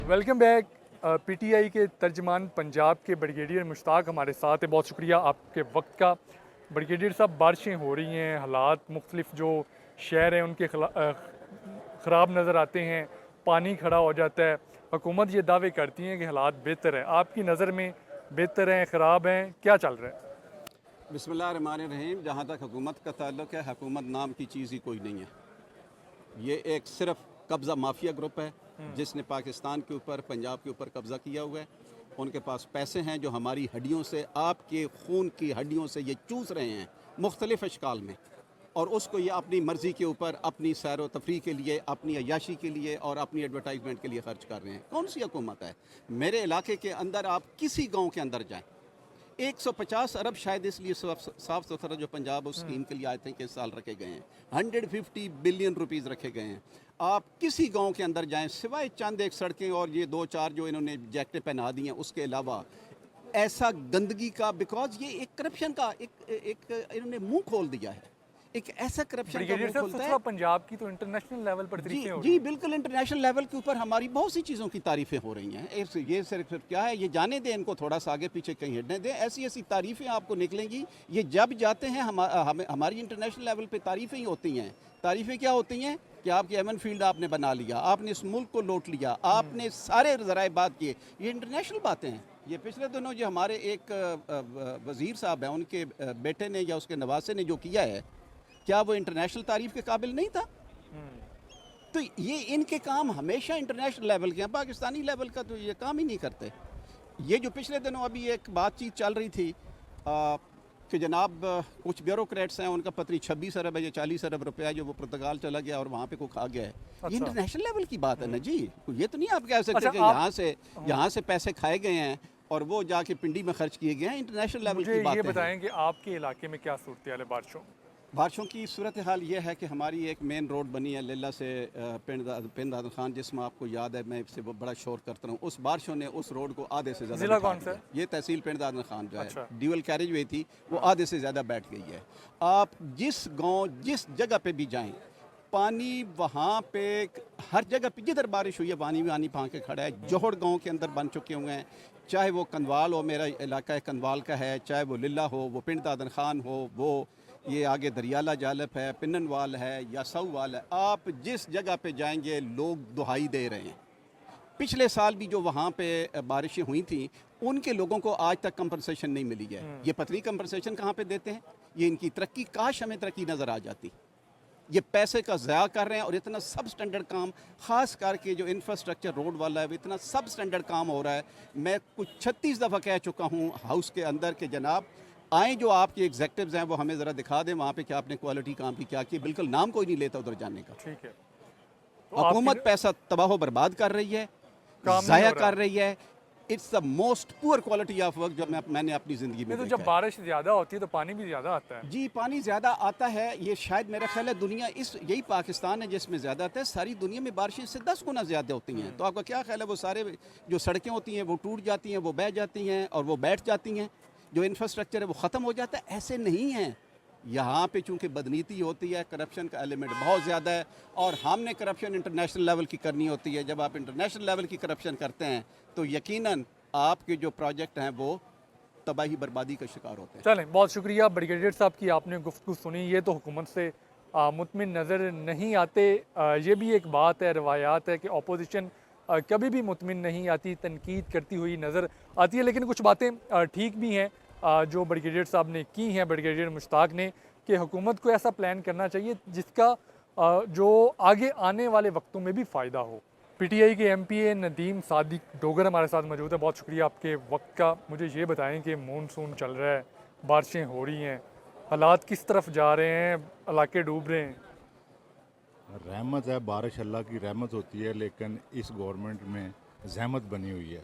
Welcome back. PTI के तर्जमान पंजाब के brigadier Mushtaq हमारे साथ है। बहुत शुक्रिया आपके वक्त का। ब्रिगेडियर साहब, बारिशें हो रही हैं, हालात मुख्तलिफ जो शहर हैं उनके ख़राब नज़र आते हैं, पानी खड़ा हो जाता है। हुकूमत ये दावे करती हैं कि हालात बेहतर है, आपकी नज़र में बेहतर हैं, ख़राब हैं, क्या चल रहा है? बिस्मिल्लाहिर्रहमानिर्रहीम। जहाँ तक हुकूमत का ताल्लुक़ है, हुकूमत नाम की चीज़ ही कोई नहीं है। ये एक सिर्फ कब्ज़ा माफिया ग्रुप है जिसने पाकिस्तान के ऊपर, पंजाब के ऊपर कब्ज़ा किया हुआ है। उनके पास पैसे हैं जो हमारी हड्डियों से, आपके खून की हड्डियों से ये चूस रहे हैं मुख्तलिफ़ अशकाल में, और उसको ये अपनी मर्ज़ी के ऊपर, अपनी सैर व तफरी के लिए, अपनी अय्याशी के लिए और अपनी एडवर्टाइजमेंट के लिए खर्च कर रहे हैं। कौन सी हुकूमत है? मेरे इलाके के अंदर आप किसी गाँव के अंदर जाएँ, 150 अरब शायद इसलिए साफ सुथरा जो पंजाब उस स्कीम के लिए आए थे कि इस साल रखे गए हैं। 150 बिलियन रुपीस रखे गए हैं। आप किसी गांव के अंदर जाएं, सिवाय चंद एक सड़कें और ये दो चार जो इन्होंने जैकेटें पहना दी हैं, उसके अलावा ऐसा गंदगी का, बिकॉज ये एक करप्शन का एक इन्होंने मुंह खोल दिया है। एक ऐसा करप्शन का ब्रिगेडियर मुंह साहब, खोलता है। सिर्फ पंजाब की तो इंटरनेशनल लेवल पर जी तारीफें हो रही जी हैं। बिल्कुल, इंटरनेशनल लेवल के ऊपर हमारी बहुत सी चीज़ों की तारीफ़ें हो रही हैं। ये सिर्फ क्या है, ये जाने दें इनको, थोड़ा सा आगे पीछे कहीं हटने दें। ऐसी ऐसी तारीफ़ें आपको निकलेंगी। ये जब जाते हैं हमारी इंटरनेशनल लेवल पे तारीफ़ें ही होती हैं। तारीफ़ें क्या होती हैं कि आपकी एमन फील्ड आपने बना लिया, आपने इस मुल्क को लौट लिया, आपने सारे ज़राए बात किए। ये इंटरनेशनल बातें हैं। ये पिछले दिनों जो हमारे एक वज़ीर साहब हैं, उनके बेटे ने या उसके नवासे ने जो किया है, क्या वो इंटरनेशनल तारीफ़ के काबिल नहीं था? तो ये इनके काम हमेशा इंटरनेशनल लेवल के हैं, पाकिस्तानी लेवल का तो ये काम ही नहीं करते। ये जो पिछले दिनों अभी एक बातचीत चल रही थी कि जनाब कुछ ब्यूरोक्रेट्स हैं, उनका पत्री 26 अरब है या 40 अरब रुपया जो वो पुर्तगाल चला गया और वहाँ पे को खा गया है। अच्छा। ये इंटरनेशनल लेवल की बात है ना जी। ये तो नहीं आप कह सकते अच्छा, कि आप यहाँ से पैसे खाए गए हैं और वो जाके पिंडी में खर्च किए गए हैं। इंटरनेशनल लेवल मुझे की ये बातें हैं। बताएं कि आपके इलाके में क्या सूरत हाल है बारिशों में? बारिशों की सूरत हाल ये है कि हमारी एक मेन रोड बनी है लेला से पिंड दादन खान, जिसमें आपको याद है मैं इससे बड़ा शोर करता हूँ। उस बारिशों ने उस रोड को आधे से ज़्यादा जिला बैठा कौन सा दिया। ये तहसील पिंड दादन खान जो अच्छा। है ड्यूअल कैरेज वे थी, वो आधे से ज़्यादा बैठ गई है। आप जिस गाँव जिस जगह पे भी जाएँ, पानी वहाँ पे हर जगह पे जिधर बारिश हुई है पानी भाग के खड़ा है। जोहड़ गाँव के अंदर बन चुके हुए हैं, चाहे वो कंदवाल हो, मेरा इलाका है कंदवाल का है, चाहे वो लिल्ला हो, वो पिंड दादन खान हो, वो ये आगे दरियाला जालप है, पिन्ननवाल है या सऊवाल है। आप जिस जगह पे जाएंगे लोग दुहाई दे रहे हैं। पिछले साल भी जो वहाँ पे बारिशें हुई थी, उनके लोगों को आज तक कंपनसेशन नहीं मिली है। ये पतली कंपनसेशन कहाँ पे देते हैं? ये इनकी तरक्की, काश हमें तरक्की नज़र आ जाती। ये पैसे का ज़या कर रहे हैं और इतना सब स्टैंडर्ड काम, ख़ास करके जो इंफ्रास्ट्रक्चर रोड वाला है, वो इतना सब स्टैंडर्ड काम हो रहा है। मैं कुछ 36 दफ़ा कह चुका हूँ हाउस के अंदर के जनाब आए, जो आपके एग्जेक्टिव्स हैं वो हमें ज़रा दिखा दें वहाँ पे क्या आपने क्वालिटी काम की क्या की। बिल्कुल नाम कोई नहीं लेता उधर जाने का। ठीक है, तो हुकूमत आपकी पैसा तबाह बर्बाद कर रही है, काम नहीं ज़ाया हो रहा। कर रही है। It's the most poor quality of work जो मैंने अपनी ज़िंदगी में नहीं, तो देखा जब है। बारिश ज़्यादा होती है तो पानी भी ज़्यादा आता है। जी, पानी ज़्यादा आता है। ये शायद मेरा ख्याल है दुनिया इस यही पाकिस्तान है जिसमें ज़्यादा आता है। सारी दुनिया में बारिशें इससे 10 गुना ज़्यादा होती हैं। तो आपका क्या ख्याल है, वो सारे जो सड़कें होती हैं वो टूट जाती हैं, वो बह जाती हैं और वो बैठ जाती हैं, जो इंफ्रास्ट्रक्चर है वो ख़त्म हो जाता है? ऐसे नहीं है। यहाँ पे चूँकि बदनीति होती है, करप्शन का एलिमेंट बहुत ज़्यादा है, और हमने करप्शन इंटरनेशनल लेवल की करनी होती है। जब आप इंटरनेशनल लेवल की करप्शन करते हैं तो यकीनन आपके जो प्रोजेक्ट हैं वो तबाही बर्बादी का शिकार होते हैं। चलें, बहुत शुक्रिया ब्रिगेडियर साहब की, आपने गुफ्तगू सुनी। ये तो हुकूमत से मुतमिन नज़र नहीं आते। ये भी एक बात है, रवायात है कि अपोजिशन कभी भी मुतमिन नहीं आती, तनकीद करती हुई नज़र आती है। लेकिन कुछ बातें ठीक भी हैं जो ब्रिगेडियर साहब ने की हैं, ब्रिगेडियर मुश्ताक ने, कि हुकूमत को ऐसा प्लान करना चाहिए जिसका जो आगे आने वाले वक्तों में भी फ़ायदा हो। पीटीआई के एमपीए नदीम सादिक डोगर हमारे साथ मौजूद है। बहुत शुक्रिया आपके वक्त का। मुझे ये बताएं कि मानसून चल रहा है, बारिशें हो रही हैं, हालात किस तरफ जा रहे हैं, इलाके डूब रहे हैं? रहमत है, बारिश अल्लाह की रहमत होती है, लेकिन इस गवर्नमेंट में जहमत बनी हुई है।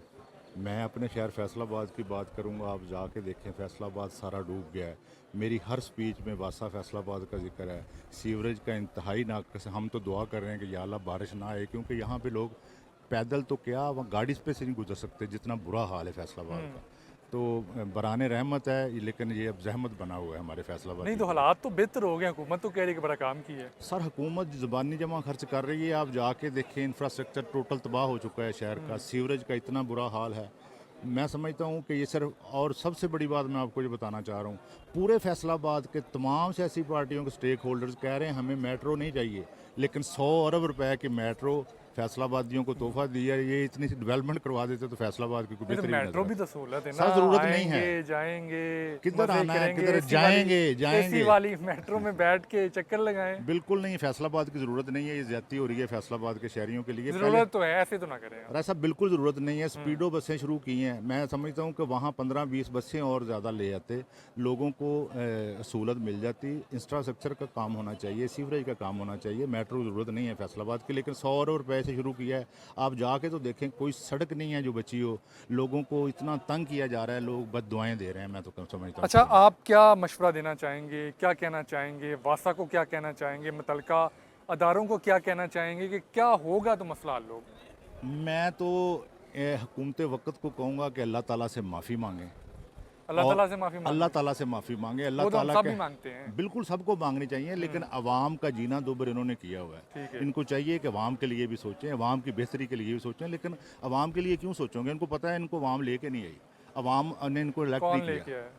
मैं अपने शहर फैसलाबाद की बात करूंगा, आप जाके देखें फैसलाबाद सारा डूब गया है। मेरी हर स्पीच में वासा फैसलाबाद का जिक्र है। सीवरेज का इंतहाई नाकस है। हम तो दुआ कर रहे हैं कि या अल्लाह बारिश ना आए, क्योंकि यहाँ पे लोग पैदल तो क्या, वहाँ गाड़ी पे से नहीं गुजर सकते, जितना बुरा हाल है फैसलाबाद का। तो बराने रहमत है, लेकिन ये अब जहमत बना हुआ है हमारे फैसलाबाद नहीं के तो लिए। हालात तो बेहतर हो गए, हुकूमत तो कह रही है कि बड़ा काम की है। सर हुकूमत ज़बानी जमा खर्च कर रही है, आप जाके देखें इंफ्रास्ट्रक्चर टोटल तबाह हो चुका है शहर का, सीवरेज का इतना बुरा हाल है। मैं समझता हूँ कि ये सिर्फ, और सबसे बड़ी बात मैं आपको ये बताना चाह रहा हूँ, पूरे फैसलाबाद के तमाम सियासी पार्टियों के स्टेक होल्डर्स कह रहे हैं हमें मेट्रो नहीं चाहिए, लेकिन 100 अरब रुपए की मेट्रो फैसलाबादियों को तोहफा दिया। ये इतनी डेवलपमेंट करवा देते तो फैसलाबाद की कोई नहीं तो बेहतरी भी मेट्रो नजर भी आती। तो सहूलत है ना, सर ज़रूरत नहीं है, आएंगे जाएंगे, किधर मजे आना है, करेंगे, किधर एसी वाली एसी जाएंगे। वाली मेट्रो में बैठ के चक्कर लगाएं। बिल्कुल नहीं, फैसलाबाद की ज़रूरत नहीं है, ये ज्यादती हो रही है फैसलाबाद के शहरियों के लिए। पहले ज़रूरत तो है, ऐसे तो ना करें आप। और ऐसा बिल्कुल ज़रूरत नहीं है, स्पीडो बसें शुरू की हैं। मैं समझता हूँ कि वहाँ 15-20 बसें और ज़्यादा ले आते, लोगों को सहूलत मिल जाती। इंफ्रास्ट्रक्चर का काम होना चाहिए, सीवरेज का काम होना चाहिए। मेट्रो की ज़रूरत नहीं है फैसलाबाद की, लेकिन 100 अरब रुपये से शुरू किया है। आप जाके तो देखें, कोई सड़क नहीं है जो बची हो, लोगों को इतना तंग किया जा रहा है, लोग बददुआएं दे रहे हैं। मैं तो समझता हूँ। अच्छा, आप क्या मशवरा देना चाहेंगे, क्या कहना चाहेंगे, वासा को क्या कहना चाहेंगे, मुतलका अदारों को क्या कहना चाहेंगे कि क्या होगा तो मसला हल होगा? मैं तो हुकूमत वक़्त को कहूँगा कि अल्लाह ताला से माफ़ी मांगें, अल्लाह और ताला से माफ़ी अल्लाह मांगे। ताला से माफ़ी मांगे। अल्लाह वो तो हम ताला सब के भी मांगते हैं। बिल्कुल सबको मांगनी चाहिए, लेकिन अवाम का जीना दुभर इन्होंने किया हुआ है। ठीक है। इनको चाहिए कि अवाम के लिए भी सोचें, अवाम की बेहतरी के लिए भी सोचें, लेकिन अवाम के लिए क्यों सोचोगे? इनको पता है इनको अवाम लेके नहीं आई, अवाम ने इनको इलेक्ट नहीं कौन किया। लेके आया?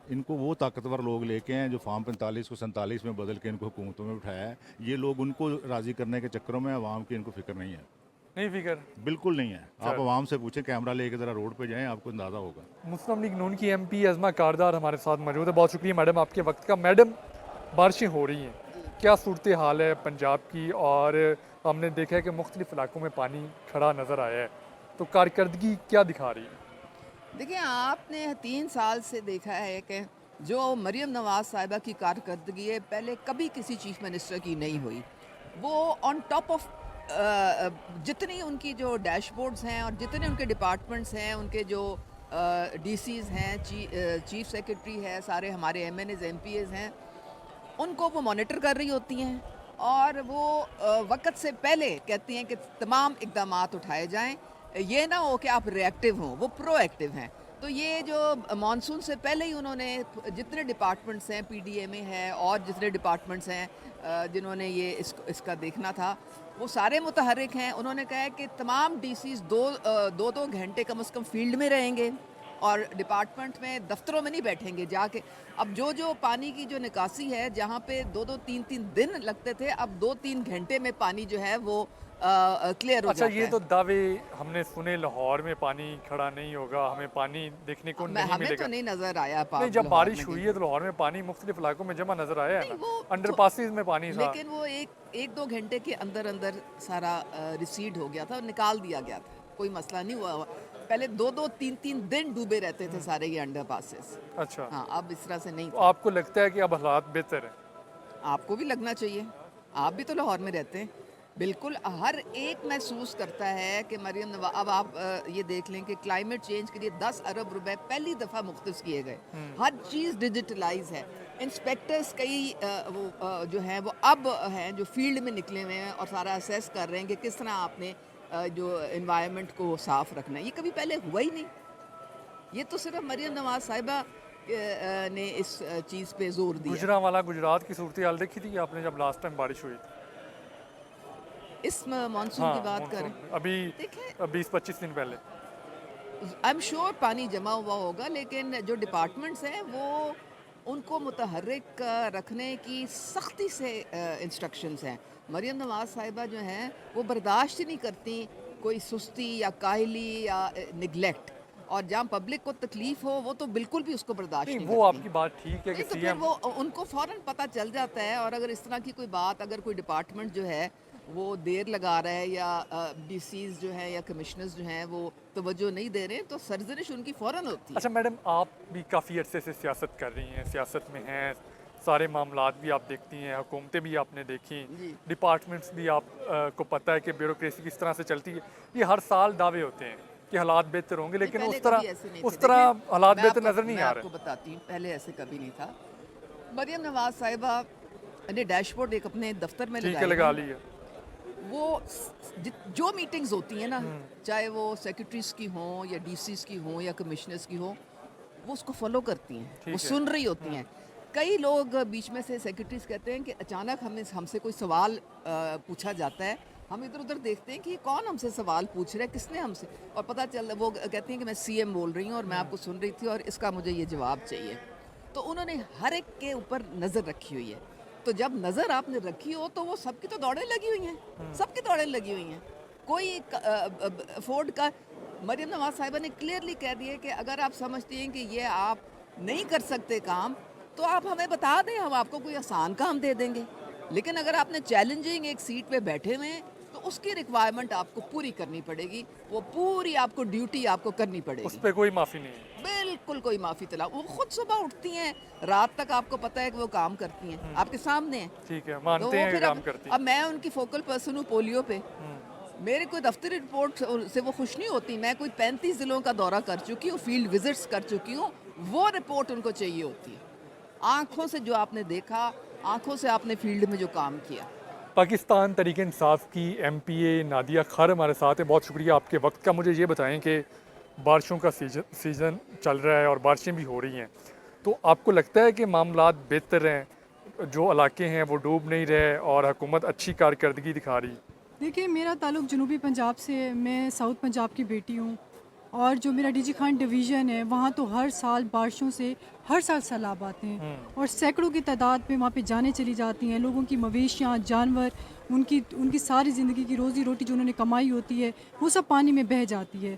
इनको वो ताकतवर लोग लेके हैं जो फार्म 45 को 47 में बदल के इनको हुकूमतों में बिठाया है। ये लोग उनको राज़ी करने के चक्करों में, अवाम की इनको फिक्र नहीं है, नहीं फिक्र। बिल्कुल नहीं है। आप अवाम से पूछें, कैमरा लेके ज़रा रोड पे जाएं, आपको अंदाज़ा होगा। मुस्लिम लीग नून की एमपी अज़मा कारदार हमारे साथ मौजूद है। बहुत शुक्रिया मैडम आपके वक्त का। मैडम, बारिशें हो रही हैं, क्या सूरत हाल है पंजाब की? और हमने देखा है कि मुख्तलिफ इलाकों में पानी खड़ा नज़र आया है, तो कारकर्दगी क्या दिखा रही है? देखिए, आपने 3 साल से देखा है कि जो मरियम नवाज़ साहिबा की कारकर्दगी है, पहले कभी किसी चीफ मिनिस्टर की नहीं हुई। वो ऑन टॉप ऑफ जितनी उनकी जो डैशबोर्ड्स हैं और जितने उनके डिपार्टमेंट्स हैं, उनके जो डीसीज़ हैं, चीफ सेक्रेटरी है, सारे हमारे एमएनएज़ एमपीएज़ हैं, उनको वो मॉनिटर कर रही होती हैं और वो वक्त से पहले कहती हैं कि तमाम इकदामात उठाए जाएं। ये ना हो कि आप रिएक्टिव हों, वो प्रोएक्टिव हैं। तो ये जो मानसून से पहले ही उन्होंने जितने डिपार्टमेंट्स हैं, पीडीए में है और जितने डिपार्टमेंट्स हैं जिन्होंने ये इसका देखना था, वो सारे मुतहर्रिक हैं। उन्होंने कहा है कि तमाम डीसीज दो घंटे कम से कम फील्ड में रहेंगे और डिपार्टमेंट में, दफ्तरों में नहीं बैठेंगे जाके। अब जो पानी की जो निकासी है, जहाँ पे 2-3 दिन लगते थे, अब 2-3 घंटे में पानी जो है वो क्लियर हो अच्छा, जाता ये है। तो दावे हमने सुने, लाहौर में पानी खड़ा नहीं होगा, हमें पानी देखने को नहीं हमें मिलेगा। तो नहीं नजर आया नहीं, जब लाहौर बारिश में हुई है तो लाहौर में पानी मुख्तलिफ इलाकों में जमा नजर आया है नहीं, ना, वो अंडर तो- पासिस में पानी था। लेकिन वो एक 2 घंटे के अंदर अंदर सारा रिसीड हो गया था और निकाल दिया गया था, कोई मसला नहीं हुआ। पहले 2-3 दिन डूबे रहते थे सारे ये अंडर पासेस। अच्छा, हाँ, अब इस तरह से नहीं तो था। आपको लगता है कि अब हालात बेहतर है? आपको भी लगना चाहिए, आप भी तो लाहौर में रहते हैं। बिल्कुल हर एक महसूस करता है कि मरियम नवाज, अब आप ये देख लें कि क्लाइमेट चेंज के लिए 10 अरब रुपए पहली दफ़ा मुख्तस किए गए। हर चीज़ डिजिटलाइज है। इंस्पेक्टर्स कई जो हैं वो अब हैं जो फील्ड में निकले हुए हैं और सारा असेस कर रहे हैं कि किस तरह आपने जो इन्वायरमेंट को साफ़ रखना है। ये कभी पहले हुआ ही नहीं। ये तो सिर्फ मरियम नवाज साहिबा ने इस चीज़ पे जोर दिया। गुजरांवाला गुजरात की सूरत हाल देखी थी आपने जब लास्ट टाइम बारिश हुई थी? इस मानसून की बात करें, मानसून, अभी देखिए 20-25 दिन पहले। आई एम श्योर पानी जमा हुआ होगा, लेकिन जो डिपार्टमेंट्स हैं वो उनको मुतहर्रिक रखने की सख्ती से इंस्ट्रक्शंस हैं। मरियम नवाज साहिबा जो हैं वो बर्दाश्त ही नहीं करती कोई सुस्ती या काहली या निगलेक्ट, और जहाँ पब्लिक को तकलीफ हो वो तो बिल्कुल भी उसको बर्दाश्त नहीं, नहीं वो करती। आपकी बात ठीक है कि नहीं तो फिर सीएम, वो उनको फ़ौरन पता चल जाता है। और अगर इस तरह की कोई बात, अगर कोई डिपार्टमेंट जो है वो देर लगा रहा है या डीसीज जो हैं या कमिश्नर्स जो हैं वो तवज्जो नहीं दे रहे हैं, तो सरजनिश उनकी फ़ौरन होती है। अच्छा मैडम, आप भी काफ़ी अरसे से सियासत कर रही हैं, सियासत में हैं, सारे मामलात भी आप देखती हैं, हुकूमतें भी आपने देखी, जी। डिपार्टमेंट्स भी आप को पता है कि ब्यूरोक्रेसी किस तरह से चलती है। ये हर साल दावे होते हैं कि हालात बेहतर होंगे, लेकिन पहले उस तरह कभी ऐसे नहीं थे। हालात मैं बेहतर आपको- नज़र नहीं मैं आ आपको रहे। बताती हूँ, पहले ऐसे कभी नहीं था। मरियम नवाज साहिबा ने डैशबोर्ड एक अपने दफ्तर में ठीक है, लगा ली है। वो जो मीटिंग्स होती हैं ना, चाहे वो सेक्रेटरीज की हों या डीसीज की हों या कमिश्नर्स की हों, वो उसको फॉलो करती हैं, ठीक वो है। सुन रही होती हैं। कई लोग बीच में से सेक्रेटरीज कहते हैं कि अचानक हमसे कोई सवाल पूछा जाता है, हम इधर उधर देखते हैं कि कौन हमसे सवाल पूछ रहा है, किसने हमसे, और पता चल वो कहती हैं कि मैं सीएम बोल रही हूँ और मैं आपको सुन रही थी और इसका मुझे ये जवाब चाहिए। तो उन्होंने हर एक के ऊपर नज़र रखी हुई है। तो जब नज़र आपने रखी हो तो वो सबकी तो दौड़ें लगी हुई हैं, सबकी दौड़ें लगी हुई हैं। कोई अफोर्ड का, मरियम नवाज साहिबा ने क्लियरली कह दिया कि अगर आप समझती हैं कि ये आप नहीं कर सकते काम, तो आप हमें बता दें, हम आपको कोई आसान काम दे देंगे। लेकिन अगर आपने चैलेंजिंग एक सीट पे बैठे हुए हैं तो उसकी रिक्वायरमेंट आपको पूरी करनी पड़ेगी, वो पूरी आपको ड्यूटी आपको करनी उस पड़ेगी। पर कोई माफ़ी नहीं है। बिल्कुल कोई माफ़ी तला, वो खुद सुबह उठती हैं, रात तक आपको पता है कि वो काम करती हैं, आपके सामने हैं। ठीक है, तो मानते वो हैं कि फिर काम अब करती अब मैं उनकी फोकल पर्सन हूँ पोलियो पे। मेरे कोई दफ्तरी रिपोर्ट से वो खुश नहीं होती, मैं कोई 35 ज़िलों का दौरा कर चुकी हूँ, फील्ड विजिट्स कर चुकी हूँ, वो रिपोर्ट उनको चाहिए होती है। आँखों से जो आपने देखा, आँखों से आपने फील्ड में जो काम किया। पाकिस्तान तरीके इंसाफ की एमपीए नादिया खार हमारे साथ है। बहुत शुक्रिया आपके वक्त का। मुझे ये बताएं कि बारिशों का सीज़न चल रहा है और बारिशें भी हो रही हैं, तो आपको लगता है कि मामलात बेहतर हैं, जो इलाके हैं वो डूब नहीं रहे और हुकूमत अच्छी कारकर्दगी दिखा रही? देखिए, मेरा ताल्लुक़ जनूबी पंजाब से है, मैं साउथ पंजाब की बेटी हूँ और जो मेरा डीजी खान डिवीज़न है वहाँ तो हर साल बारिशों से हर साल सैलाब आते हैं और सैकड़ों की तादाद में वहाँ पे जानें चली जाती हैं, लोगों की मवेशियाँ, जानवर, उनकी उनकी सारी ज़िंदगी की रोज़ी रोटी जो उन्होंने कमाई होती है वो सब पानी में बह जाती है।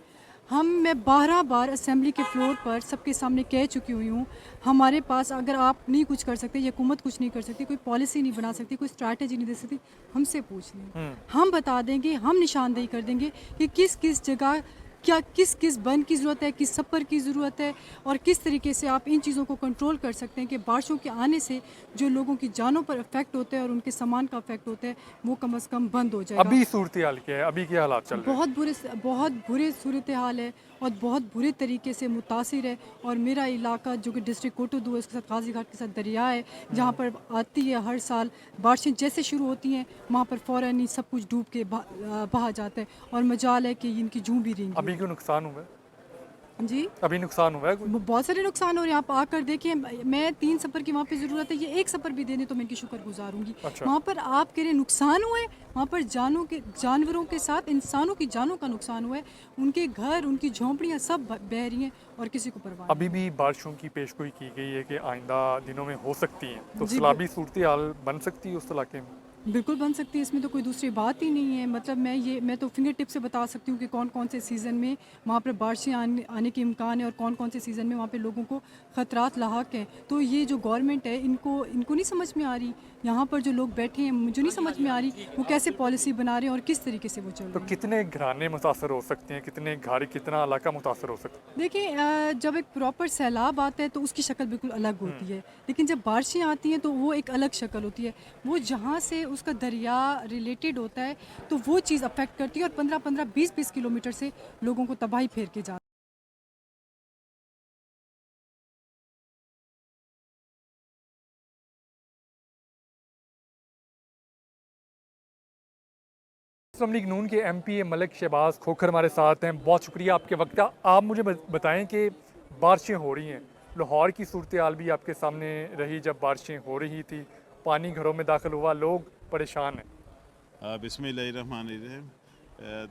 मैं 12 बार असेंबली के फ्लोर पर सबके सामने कह चुकी हुई हूँ, हमारे पास अगर आप नहीं कुछ कर सकते, ये हुकूमत कुछ नहीं कर सकती, कोई पॉलिसी नहीं बना सकती, कोई स्ट्रैटेजी नहीं दे सकती, हमसे पूछ लें, हम बता देंगे, हम निशानदेही कर देंगे कि किस किस जगह क्या किस किस बंद की ज़रूरत है, किस सपर की ज़रूरत है और किस तरीके से आप इन चीज़ों को कंट्रोल कर सकते हैं कि बारिशों के आने से जो लोगों की जानों पर इफेक्ट होता है और उनके सामान का इफेक्ट होता है वो कम से कम बंद हो जाएगा। अभी सूरत हाल क्या है, अभी क्या हालात चल रहे हैं? बहुत बुरे सूरत हाल है और बहुत बुरे तरीके से मुतासिर है और मेरा इलाका जो कि डिस्ट्रिक्ट कोटोदू है, उसके साथ गाजी घाट के साथ दरिया है जहाँ पर आती है हर साल, बारिशें जैसे शुरू होती हैं वहाँ पर फ़ौरन ही सब कुछ डूब के बहा जाता है और मजाल है कि इनकी जूं भी रेंगी। अभी क्यों नुकसान हुआ है? जी, अभी नुकसान हुआ है कोई? बहुत सारे नुकसान हो रहे हैं, आप आकर देखिए। मैं 3 सफ़र की वहाँ पे ज़रूरत है, ये 1 सफ़र भी देने तो मैं इनकी शुक्रगुज़ार हूँगी। अच्छा। वहाँ पर आप कह रहे नुकसान हुए, वहाँ पर जानवरों के साथ इंसानों की जानों का नुकसान हुआ है, उनके घर, उनकी झोंपड़ियाँ सब बह रही हैं और किसी को परवाह नहीं। अभी भी बारिशों की पेशगोई की गई है कि आइंदा दिनों में हो सकती हैं, तो जी, सैलाबी सूरत हाल बन सकती है उस इलाके में? बिल्कुल बन सकती है, इसमें तो कोई दूसरी बात ही नहीं है। मतलब मैं तो फिंगर टिप से बता सकती हूँ कि कौन कौन से सीज़न में वहाँ पर बारिशें आने के इम्कान है और कौन कौन से सीज़न में वहाँ पे लोगों को ख़तरात लाहक हैं। तो ये जो गवर्नमेंट है इनको नहीं समझ में आ रही, यहाँ पर जो लोग बैठे हैं मुझे नहीं समझ में आ रही वो कैसे पॉलिसी बना रहे हैं और किस तरीके से वो चल तो रहे हैं। कितने घराने मुतासर हो सकते हैं, कितने घर, कितना इलाका मुतासर हो सकता है? देखिए, जब एक प्रॉपर सैलाब आता है तो उसकी शक्ल बिल्कुल अलग होती है, लेकिन जब बारिशें आती हैं तो वो एक अलग शक्ल होती है। वो जहाँ से उसका दरिया रिलेटेड होता है तो वो चीज़ अफेक्ट करती है और 15-15, 20-20 किलोमीटर से लोगों को तबाही फेर के जाती है। मुस्लिम लीग नून के एमपी मलिक शहबाज खोखर हमारे साथ हैं। बहुत शुक्रिया आपके वक्त का। आप मुझे बताएं कि बारिशें हो रही हैं, लाहौर की सूरत हाल भी आपके सामने रही जब बारिशें हो रही थी, पानी घरों में दाखिल हुआ, लोग परेशान हैं। बिस्मिल्लाहिर्रहमानिर्रहीम।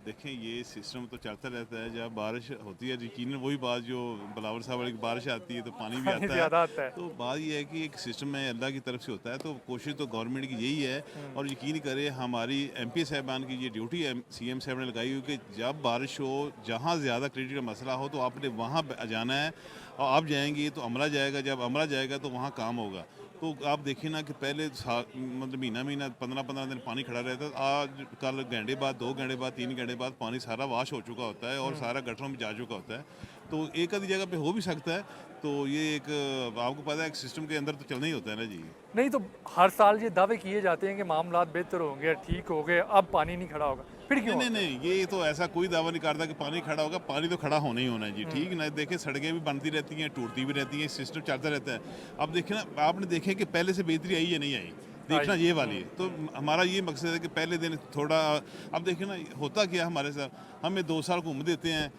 देखें, ये सिस्टम तो चलता रहता है। जब बारिश होती है, यकीनन वही बात जो बिलावल साहब वाली, बारिश आती है तो पानी भी पानी आता ज़्यादा है। आता है। तो बात ये है कि एक सिस्टम में अल्लाह की तरफ से होता है, तो कोशिश तो गवर्नमेंट की यही है और यकीन करे हमारी एमपी साहबान की ये ड्यूटी सीएम साहब ने लगाई हुई कि जब बारिश हो, जहाँ ज़्यादा क्रिटिकल मसला हो तो आपने वहाँ जाना है और आप जाएंगे तो अमला जाएगा, जब अमला जाएगा तो वहाँ काम होगा। तो आप देखिए ना कि पहले मतलब महीना 15-15 दिन पानी खड़ा रहता है। आज कल घंटे बाद, 2 घंटे बाद, 3 घंटे बाद पानी सारा वाश हो चुका होता है और सारा गटरों में जा चुका होता है। तो एक आधी जगह पे हो भी सकता है। तो ये एक आपको पता है एक सिस्टम के अंदर तो चलना ही होता है ना जी। नहीं तो हर साल ये दावे किए जाते हैं कि मामलात बेहतर होंगे, ठीक हो गए, अब पानी नहीं खड़ा होगा, फिर क्यों? नहीं, ये तो ऐसा कोई दावा नहीं करता कि पानी खड़ा होगा। पानी तो खड़ा होना ही होना है जी, ठीक ना। देखिए, सड़कें भी बनती रहती हैं, टूटती भी रहती हैं, सिस्टम चलता रहता है। अब देखिए ना, आपने देखें कि पहले से बेहतरी आई या नहीं आई। देखना ये वाली है। तो हमारा ये मकसद है कि पहले दिन थोड़ा, अब देखिए ना होता क्या हमारे साथ, हमें 2 साल घूम देते हैं,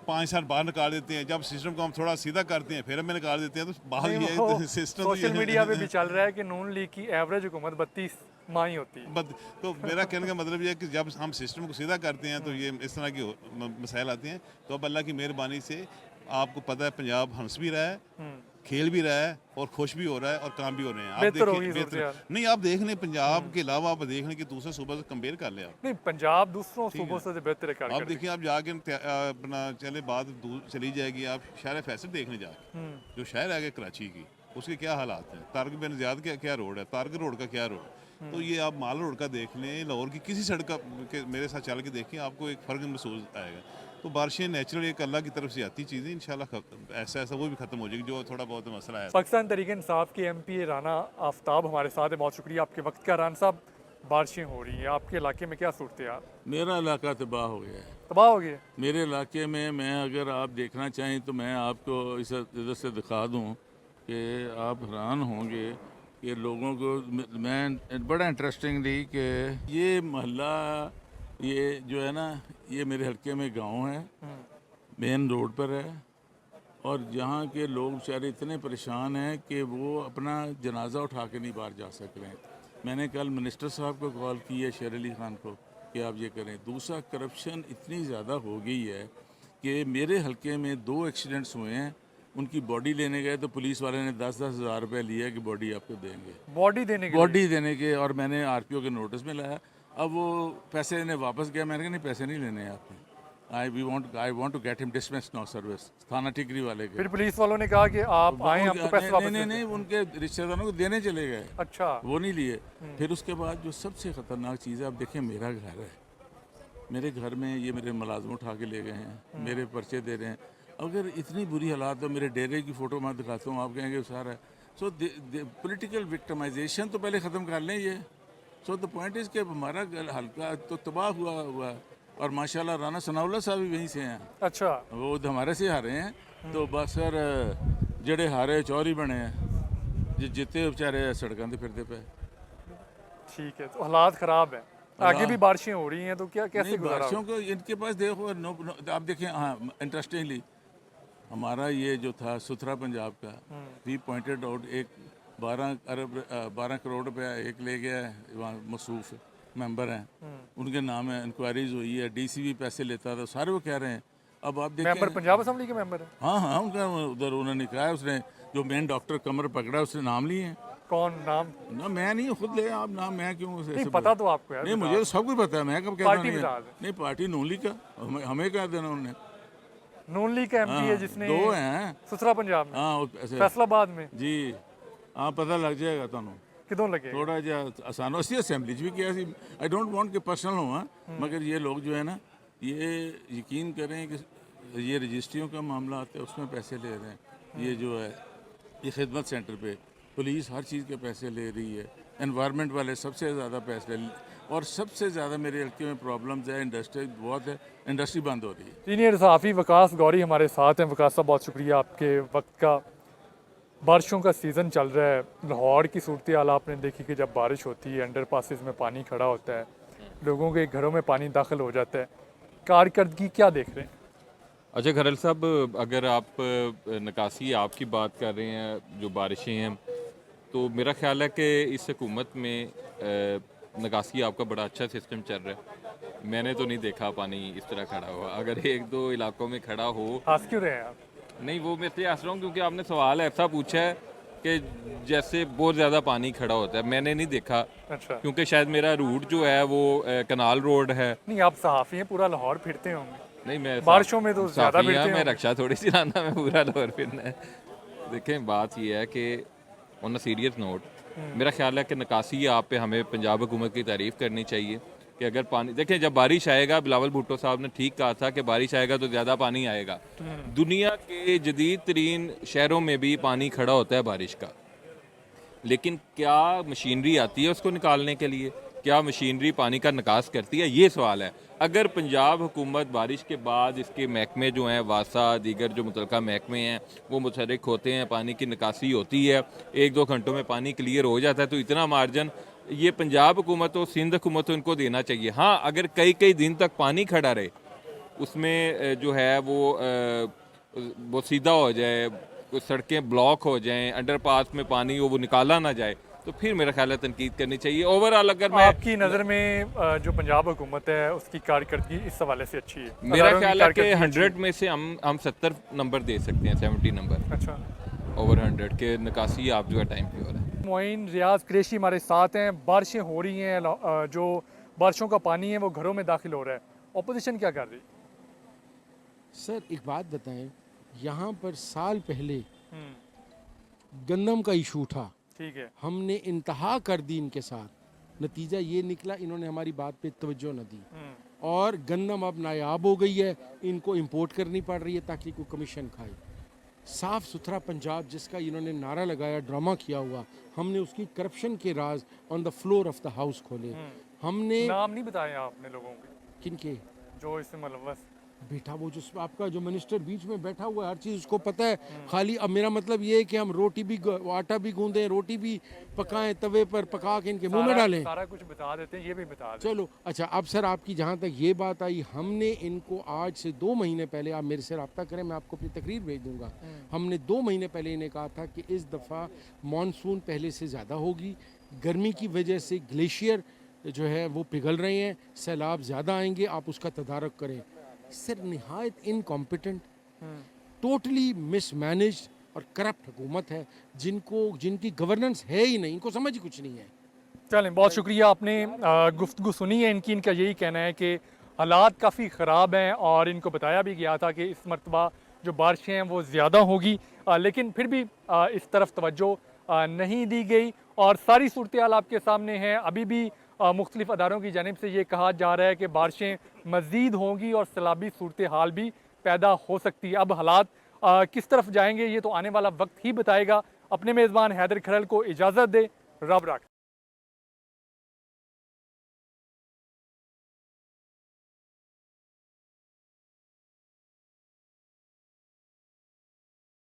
5 साल बाहर निकाल देते हैं, जब सिस्टम को हम थोड़ा सीधा करते हैं फिर हमें निकाल देते हैं। तो बाहर ये वो है सिस्टम सोशल मीडिया पे भी चल रहा है कि नून लीग की एवरेज हुकूमत 32 माह ही होती है। तो मेरा कहने का मतलब ये है कि जब हम सिस्टम को सीधा करते हैं तो ये इस तरह की मसाइल आते हैं। तो अब अल्लाह की मेहरबानी से आपको पता है पंजाब हंस भी रहा है, खेल भी रहा है और खुश भी हो रहा है और काम भी हो रहे हैं। आप बेहतर देखिए होगी सूरत-ए-हाल। नहीं, आप देख लें पंजाब के अलावा आप देख लें कि दूसरे सूबे से कंपेयर कर लें आप। नहीं, पंजाब दूसरों सूबों से बेहतर है आप कारकर्दगी। देखिए, आप जाके अपना चले बात दूर चली जाएगी, आप शहर फैसल देखने जाके, जो शहर है कराची की, उसके क्या हालात हैं, तारक बिन ज़ियाद का क्या रोड है, तारक रोड का क्या रोड, तो ये आप माल रोड का देख लें, लाहौर की किसी सड़क का के मेरे साथ चल के देखें, आपको एक फ़र्क महसूस आएगा। तो बारिशें नेचुरल एक अल्लाह की तरफ से आती चीज़ें, इंशाल्लाह ऐसा वो भी ख़त्म हो जाएगी जो थोड़ा बहुत मसला है। पाकिस्तान तहरीक इंसाफ के MP राना आफ्ताब हमारे साथ है, बहुत शुक्रिया आपके वक्त का। राना साहब, बारिशें हो रही हैं, आपके इलाके में क्या सूरत है? मेरा इलाका तबाह हो गया है। तबाह हो गया? मेरे इलाके में मैं अगर आप देखना चाहें तो मैं आपको इस इधर से दिखा दूं कि आप हैरान होंगे कि लोगों को, मैं बड़ा इंटरेस्टिंगली कि ये मोहल्ला, ये जो है ना, ये मेरे हल्के में गांव है, मेन रोड पर है, और यहाँ के लोग बेचारे इतने परेशान हैं कि वो अपना जनाजा उठा के नहीं बाहर जा सक रहे हैं। मैंने कल मिनिस्टर साहब को कॉल की है, शेर अली खान को, कि आप ये करें। दूसरा, करप्शन इतनी ज़्यादा हो गई है कि मेरे हल्के में 2 एक्सीडेंट्स हुए हैं, उनकी बॉडी लेने गए तो पुलिस वाले ने 10-10 हज़ार रुपये लिया कि बॉडी आपको देंगे, बॉडी देने के बॉडी देने के, और मैंने RPO के नोटिस में लाया। अब वो पैसे ने वापस गया, मैंने कहा नहीं, पैसे नहीं लेने हैं आपने, I want to get him dismiss no service, थाना टिकरी वाले के। फिर पुलिस वालों ने कहा कि आप आए, आपको पैसे वापस नहीं, देते हैं। उनके रिश्तेदारों को देने चले गए, अच्छा, वो नहीं लिए। फिर उसके बाद जो सबसे ख़तरनाक चीज़ है, आप देखें मेरा घर है, मेरे घर में ये मेरे मुलाजिम उठा के ले गए हैं, मेरे पर्चे दे रहे हैं। अगर इतनी बुरी हालात हो, मेरे डेरे की फ़ोटो मैं दिखाता हूँ, आप कहेंगे सारा है। सो पॉलिटिकल विक्टिमाइजेशन तो पहले ख़त्म कर लें ये। सो द पॉइंट इज़ कि हमारा हल्का तो तबाह हुआ है, और माशाल्लाह राना सनाउल्लाह साहब भी वहीं से हैं। अच्छा, वो हमारे से हारे हैं, तो बस सर जड़े हारे चौर ही बने हैं, जितने बेचारे सड़कों पर फिरते पे। ठीक है, तो हालात ख़राब हैं, आगे भी बारिशें हो रही हैं, तो क्या कैसे नहीं, गुजारा बारिशों को इनके पास देखो आप देखें। हाँ, इंटरेस्टिंगली हमारा ये जो था सुथरा पंजाब का, वी पॉइंटेड आउट, एक 12 करोड़ रुपया एक ले गया है, वहाँ मसूफ मेंबर हैं, उनके नाम है, इंक्वायरीज हुई है, DC भी पैसे लेता था, सारे वो कह रहे हैं। अब आप मेंबर देखें, पंजाब असम्बली के मेंबर हैं? हाँ, उनका उधर उन्होंने कहा है, उसने जो मेन डॉक्टर कमर पकड़ा उसने नाम लिए हैं। कौन नाम? ना मैं नहीं, खुद ले आप नाम, मैं क्यों नहीं, पता तो आपको यार। नहीं, मुझे तो सब कुछ पता है, मैं कब कहता पार्टी नहीं बता है। दे। नहीं, पार्टी नूली का, हमें क्या देना उन्होंने। नून लीग का MP है हाँ, जिसने 2 हैं। सुथरा पंजाब में, हाँ, ऐसे फैसलाबाद में जी, हाँ, पता लग जाएगा ਤੁਹਾਨੂੰ किदों लगे? थोड़ा जा आसान सी असेंबली भी किया सी। आई डोंट वांट कि पर्सनल हो, मगर ये लोग जो है ना, ये यकीन करें कि ये रजिस्ट्रियों का मामला आता है, उसमें पैसे ले रहे हैं। ये जो है, ये खिदमत सेंटर पे पुलिस हर चीज़ के पैसे ले रही है, एनवायरनमेंट वाले सबसे ज़्यादा पैसे, और सबसे ज़्यादा मेरे हल्के में प्रॉब्लम्स है, इंडस्ट्री बहुत है, इंडस्ट्री बंद हो रही है। सीनियर सहाफ़ी वकास गौरी हमारे साथ हैं। वकास साहब, बहुत शुक्रिया आपके वक्त का। बारिशों का सीज़न चल रहा है, लाहौर की सूरत हाल आपने देखी कि जब बारिश होती है, अंडर पासिस में पानी खड़ा होता है, लोगों के घरों में पानी दाखिल हो जाता है, कारकर्दगी क्या देख रहे हैं? अच्छा खरल साहब, अगर आप निकासी आपकी बात कर रहे हैं, जो बारिशें हैं, तो मेरा ख्याल है कि इस हुकूमत में निकासी आपका बड़ा अच्छा सिस्टम चल रहा है। मैंने तो नहीं देखा पानी इस तरह खड़ा हुआ। अगर 1-2 इलाकों में खड़ा हो, हंस क्यों रहे हैं आप? नहीं, वो मैं इसलिए हंस रहा हूँ क्योंकि आपने सवाल ऐसा पूछा है कि जैसे बहुत ज़्यादा पानी खड़ा होता है। मैंने नहीं देखा, अच्छा, क्योंकि शायद मेरा रूट जो है वो कनाल रोड है। नहीं, आप सहाफ़ी हैं, पूरा लाहौर फिरते होंगे। नहीं, मैं बारिशों में तो ज़्यादा साफ़ी फिरते हैं, मैं होंगे। रक्षा थोड़ी सी लाना, मैं पूरा लाहौर फिरना है। देखें, बात ये है कि ऑन अ सीरियस नोट, मेरा ख्याल है कि निकासी आप पे हमें पंजाब हुकूमत की तारीफ़ करनी चाहिए कि अगर पानी, देखें, जब बारिश आएगा, बिलावल भुट्टो साहब ने ठीक कहा था कि बारिश आएगा तो ज़्यादा पानी आएगा। दुनिया के जदीद तरीन शहरों में भी पानी खड़ा होता है बारिश का, लेकिन क्या मशीनरी आती है उसको निकालने के लिए? क्या मशीनरी पानी का निकास करती है? ये सवाल है। अगर पंजाब हुकूमत बारिश के बाद इसके महकमे जो हैं, वासा, दीगर जो मुतलका महकमे हैं, वो मुतहरिक होते हैं, पानी की निकासी होती है, 1-2 घंटों में पानी क्लियर हो जाता है, तो इतना मार्जिन ये पंजाब हुकूमत हो, सिंध हुकूमत हो, इनको देना चाहिए। हाँ, अगर कई कई दिन तक पानी खड़ा रहे, उसमें जो है वो सीधा हो जाए, सड़कें ब्लॉक हो जाएं, अंडरपास में पानी हो वो निकाला ना जाए, तो फिर मेरा ख्याल है तनकीद करनी चाहिए। ओवरऑल अगर मैं आपकी नज़र में जो पंजाब हुकूमत है उसकी कारकर्दगी इस हवाले से अच्छी है? मेरा हज़ारों की ख्याल है कि कारकर्दगी अच्छी 100 में से हम 70 नंबर दे सकते हैं, 70 नंबर है। अच्छा, ओवर 100 के निकासी आप जो है टाइम पे हो रहा है। मोइन रियाज कुरैशी हमारे साथ हैं। बारिशें हो रही हैं, जो बारिशों का पानी है वो घरों में दाखिल हो रहा है, अपोजिशन क्या कर रही है? सर एक बात बताएं, यहाँ पर साल पहले गंदम का इशू उठा, ठीक है। हमने इंतहा कर दी इनके साथ, नतीजा ये निकला इन्होंने हमारी बात पे तवज्जो न दी और गंदम अब नायाब हो गई है, इनको इंपोर्ट करनी पड़ रही है ताकि कोई कमीशन खाए। साफ़ सुथरा पंजाब जिसका इन्होंने नारा लगाया, ड्रामा किया हुआ, हमने उसकी करप्शन के राज on the floor of the house खोले। हमने नाम नहीं बताया आपने लोगों के किनके जो इसमें मुलव्वस? बेटा वो जो आपका जो मिनिस्टर बीच में बैठा हुआ है, हर चीज़ उसको पता है। खाली अब मेरा मतलब ये है कि हम रोटी भी आटा भी गूंदें, रोटी भी पकाएं, तवे पर पका के इनके मुंह में डालें। सारा कुछ बता देते हैं, ये भी बता दें। चलो अच्छा, अब सर आपकी जहाँ तक ये बात आई, हमने इनको आज से 2 महीने पहले, आप मेरे से रब्ता करें, मैं आपको अपनी तकरीर भेज दूंगा। हमने 2 महीने पहले इन्हें कहा था कि इस दफ़ा मानसून पहले से ज़्यादा होगी, गर्मी की वजह से ग्लेशियर जो है वो पिघल रहे हैं, सैलाब ज़्यादा आएंगे, आप उसका तदारक करें। सर निहायत इनकॉम्पिटेंट, टोटली मिसमैनेज्ड और करप्ट हुकूमत है, जिनकी गवर्नेंस है ही नहीं, इनको समझ ही कुछ नहीं है। चलें, बहुत शुक्रिया, आपने गुफ्तगू सुनी है इनकी। इनका यही कहना है कि हालात काफ़ी ख़राब हैं और इनको बताया भी गया था कि इस मरतबा जो बारिशें हैं वो ज़्यादा होगी, लेकिन फिर भी इस तरफ तवज्जो नहीं दी गई और सारी सूरत हाल आपके सामने है। अभी भी मुख्तलिफ अदारों की जानिब से ये कहा जा रहा है कि बारिशें मज़ीद होंगी और सैलाबी सूरत हाल भी पैदा हो सकती है। अब हालात किस तरफ जाएंगे ये तो आने वाला वक्त ही बताएगा। अपने मेज़बान हैदर खरल को इजाज़त दे, रब रख।